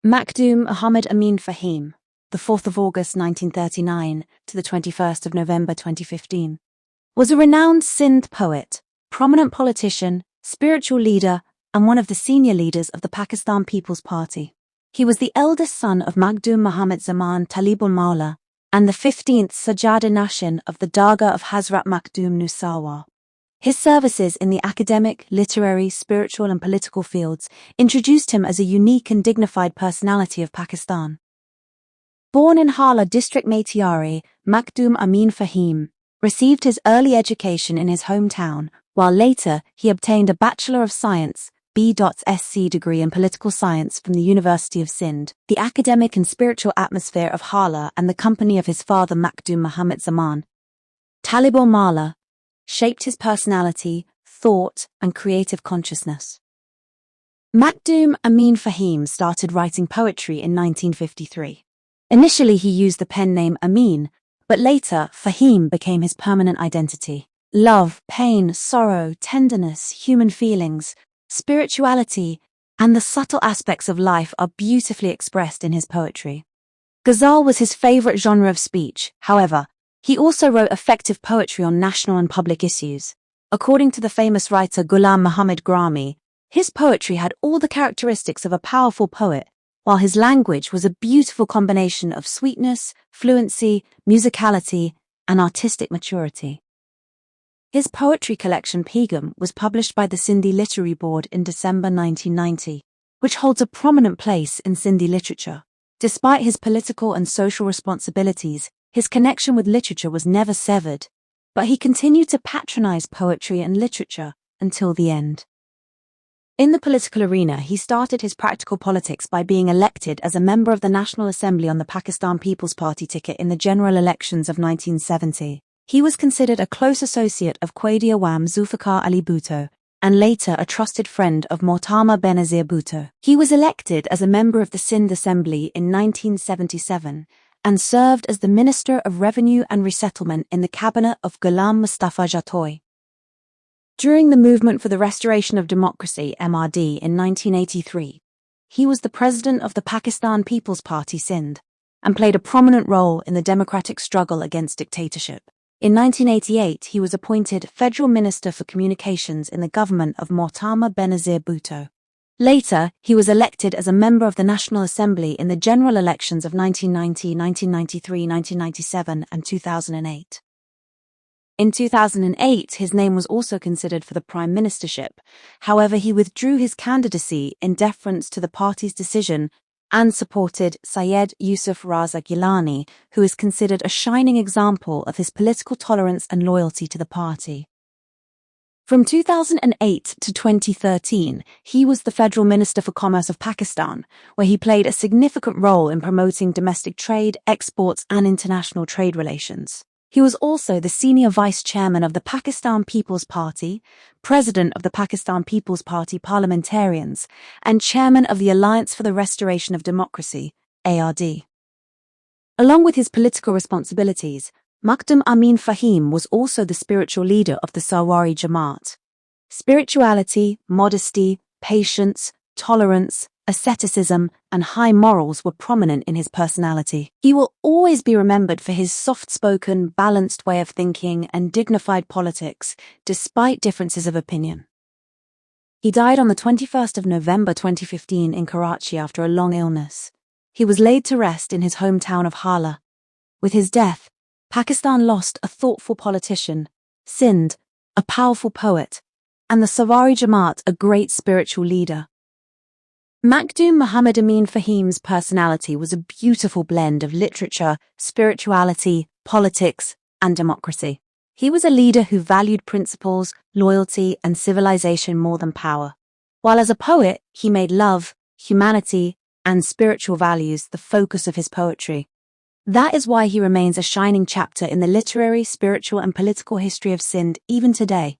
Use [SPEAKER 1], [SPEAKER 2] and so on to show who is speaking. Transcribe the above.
[SPEAKER 1] Makhdoom Amin Fahim, the 4th of August 1939 to the 21st of November 2015, was a renowned Sindh poet, prominent politician, spiritual leader, and one of the senior leaders of the Pakistan People's Party. He was the eldest son of Makhdoom Zaman Talib-ul-Mawli and the 15th Sajjad-e-Nashin of the Dargah of Hazrat Makhdoom Nooh Sarwar. His services in the academic, literary, spiritual and political fields introduced him as a unique and dignified personality of Pakistan. Born in Hala district Matiari, Makhdoom Amin Fahim received his early education in his hometown, while later he obtained a Bachelor of Science B.Sc degree in political science from the University of Sindh. The academic and spiritual atmosphere of Hala and the company of his father Makhdoom Zaman Talib-ul-Mawli shaped his personality, thought, and creative consciousness. Makhdoom Amin Fahim started writing poetry in 1953. Initially he used the pen name Amin, but later Fahim became his permanent identity. Love, pain, sorrow, tenderness, human feelings, spirituality, and the subtle aspects of life are beautifully expressed in his poetry. Ghazal was his favorite genre of speech. However, he also wrote effective poetry on national and public issues. According to the famous writer Ghulam Muhammad Grami, his poetry had all the characteristics of a powerful poet, while his language was a beautiful combination of sweetness, fluency, musicality, and artistic maturity. His poetry collection Pegum was published by the Sindhi Literary Board in December 1990, which holds a prominent place in Sindhi literature. Despite his political and social responsibilities, his connection with literature was never severed, but he continued to patronize poetry and literature until the end. In the political arena, he started his practical politics by being elected as a member of the National Assembly on the Pakistan People's Party ticket in the general elections of 1970. He was considered a close associate of Quaid Awam Zulfikar Ali Bhutto, and later a trusted friend of Mortama Benazir Bhutto. He was elected as a member of the Sindh Assembly in 1977 and served as the Minister of Revenue and Resettlement in the cabinet of Ghulam Mustafa Jatoi. During the Movement for the Restoration of Democracy (MRD) in 1983, he was the president of the Pakistan People's Party Sindh and played a prominent role in the democratic struggle against dictatorship. In 1988, he was appointed Federal Minister for Communications in the government of Mortama Benazir Bhutto. Later, he was elected as a member of the National Assembly in the general elections of 1990, 1993, 1997, and 2008. In 2008, his name was also considered for the prime ministership. However, he withdrew his candidacy in deference to the party's decision and supported Syed Yusuf Raza Gilani, who is considered a shining example of his political tolerance and loyalty to the party. From 2008 to 2013, he was the Federal Minister for Commerce of Pakistan, where he played a significant role in promoting domestic trade, exports, and international trade relations. He was also the Senior Vice Chairman of the Pakistan People's Party, President of the Pakistan People's Party Parliamentarians, and Chairman of the Alliance for the Restoration of Democracy, ARD. Along with his political responsibilities, Makhdoom Amin Fahim was also the spiritual leader of the Sarwari Jamaat. Spirituality, modesty, patience, tolerance, asceticism, and high morals were prominent in his personality. He will always be remembered for his soft-spoken, balanced way of thinking and dignified politics, despite differences of opinion. He died on the 21st of November 2015 in Karachi after a long illness. He was laid to rest in his hometown of Hala. With his death, Pakistan lost a thoughtful politician, Sindh, a powerful poet, and the Sarwari Jamaat, a great spiritual leader. Makhdoom Amin Fahim's personality was a beautiful blend of literature, spirituality, politics, and democracy. He was a leader who valued principles, loyalty, and civilization more than power. While as a poet, he made love, humanity, and spiritual values the focus of his poetry. That is why he remains a shining chapter in the literary, spiritual, and political history of Sindh even today.